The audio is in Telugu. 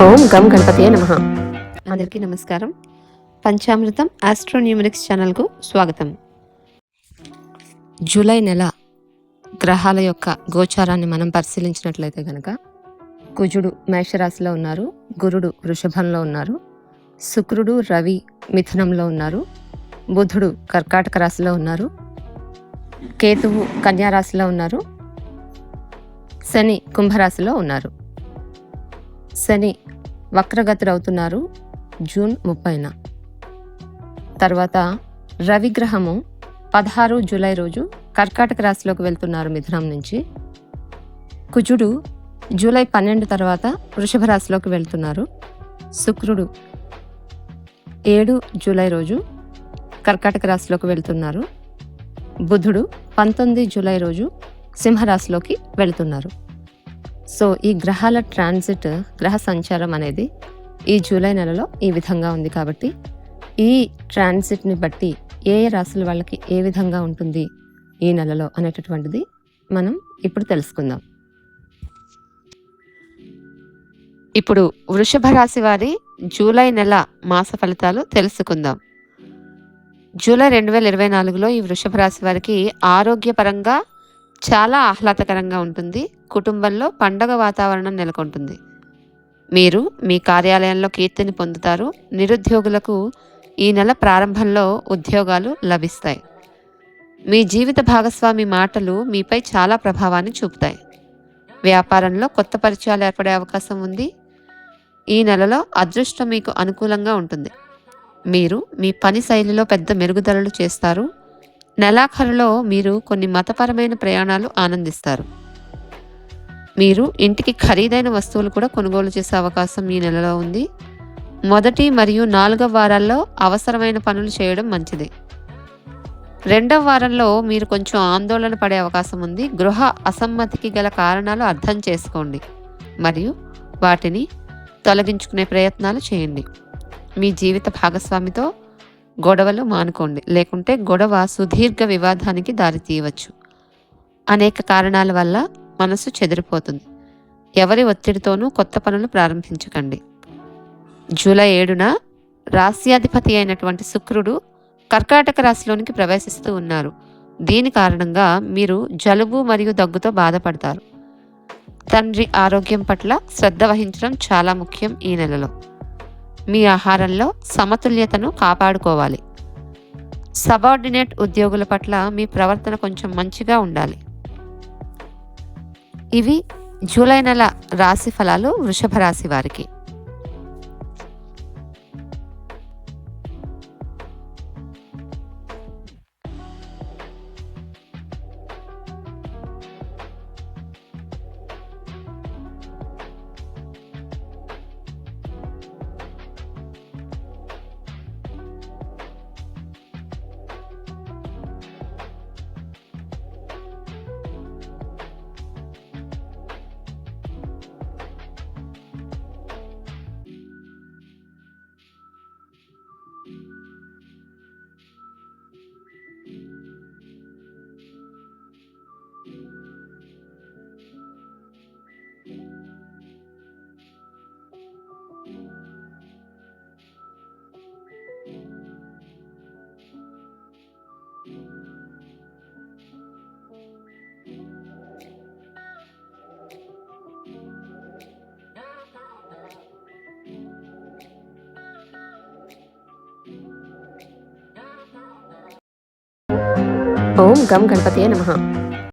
ఓం గం గణపతియే నమః. అందరికీ నమస్కారం. పంచామృతం ఆస్ట్రోన్యూమరిక్స్ ఛానల్కు స్వాగతం. జూలై నెల గ్రహాల యొక్క గోచారాన్ని మనం పరిశీలించినట్లయితే కనుక కుజుడు మేషరాశిలో ఉన్నారు, గురుడు వృషభంలో ఉన్నారు, శుక్రుడు రవి మిథునంలో ఉన్నారు, బుధుడు కర్కాటక రాశిలో ఉన్నారు, కేతువు కన్యా రాశిలో ఉన్నారు, శని కుంభరాశిలో ఉన్నారు. శని వక్రగతులు అవుతున్నారు జూన్ 30న. తర్వాత రవిగ్రహము 16 జూలై రోజు కర్కాటక రాశిలోకి వెళ్తున్నారు మిథునం నుంచి. కుజుడు జూలై 12 తర్వాత వృషభ రాశిలోకి వెళ్తున్నారు. శుక్రుడు 7 జూలై రోజు కర్కాటక రాశిలోకి వెళ్తున్నారు. బుధుడు 19 జూలై రోజు సింహరాశిలోకి వెళ్తున్నారు. సో ఈ గ్రహాల ట్రాన్సిట్, గ్రహ సంచారం అనేది ఈ జూలై నెలలో ఈ విధంగా ఉంది. కాబట్టి ఈ ట్రాన్సిట్ని బట్టి ఏ ఏ రాశుల వాళ్ళకి ఏ విధంగా ఉంటుంది ఈ నెలలో అనేటటువంటిది మనం ఇప్పుడు తెలుసుకుందాం. ఇప్పుడు వృషభ రాశి వారి జూలై నెల మాస ఫలితాలు తెలుసుకుందాం. జూలై 2024లో ఈ వృషభ రాశి వారికి ఆరోగ్యపరంగా చాలా ఆహ్లాదకరంగా ఉంటుంది. కుటుంబంలో పండగ వాతావరణం నెలకొంటుంది. మీరు మీ కార్యాలయంలో కీర్తిని పొందుతారు. నిరుద్యోగులకు ఈ నెల ప్రారంభంలో ఉద్యోగాలు లభిస్తాయి. మీ జీవిత భాగస్వామి మాటలు మీపై చాలా ప్రభావాన్ని చూపుతాయి. వ్యాపారంలో కొత్త పరిచయాలు ఏర్పడే అవకాశం ఉంది. ఈ నెలలో అదృష్టం మీకు అనుకూలంగా ఉంటుంది. మీరు మీ పని శైలిలో పెద్ద మెరుగుదలలు చేస్తారు. నెలాఖరులో మీరు కొన్ని మతపరమైన ప్రయాణాలు ఆనందిస్తారు. మీరు ఇంటికి ఖరీదైన వస్తువులు కూడా కొనుగోలు చేసే అవకాశం ఈ నెలలో ఉంది. మొదటి మరియు 4వ వారాల్లో అవసరమైన పనులు చేయడం మంచిది. 2వ వారంలో మీరు కొంచెం ఆందోళన పడే అవకాశం ఉంది. గృహ అసమ్మతికి గల కారణాలు అర్థం చేసుకోండి మరియు వాటిని తొలగించుకునే ప్రయత్నాలు చేయండి. మీ జీవిత భాగస్వామితో గొడవలు మానుకోండి, లేకుంటే గొడవ సుదీర్ఘ వివాదానికి దారితీయవచ్చు. అనేక కారణాల వల్ల మనసు చెదిరిపోతుంది. ఎవరి ఒత్తిడితోనూ కొత్త పనులు ప్రారంభించకండి. జూలై 7న రాశ్యాధిపతి అయినటువంటి శుక్రుడు కర్కాటక రాశిలోనికి ప్రవేశిస్తూ ఉన్నారు. దీని కారణంగా మీరు జలుబు మరియు దగ్గుతో బాధపడతారు. తండ్రి ఆరోగ్యం పట్ల శ్రద్ధ వహించడం చాలా ముఖ్యం. ఈ నెలలో మీ ఆహారంలో సమతుల్యతను కాపాడుకోవాలి. సబార్డినేట్ ఉద్యోగుల పట్ల మీ ప్రవర్తన కొంచెం మంచిగా ఉండాలి. ఇవి జూలై నెల రాశి ఫలాలు వృషభ రాశి వారికి. ఓం గం గణపతియే నమః.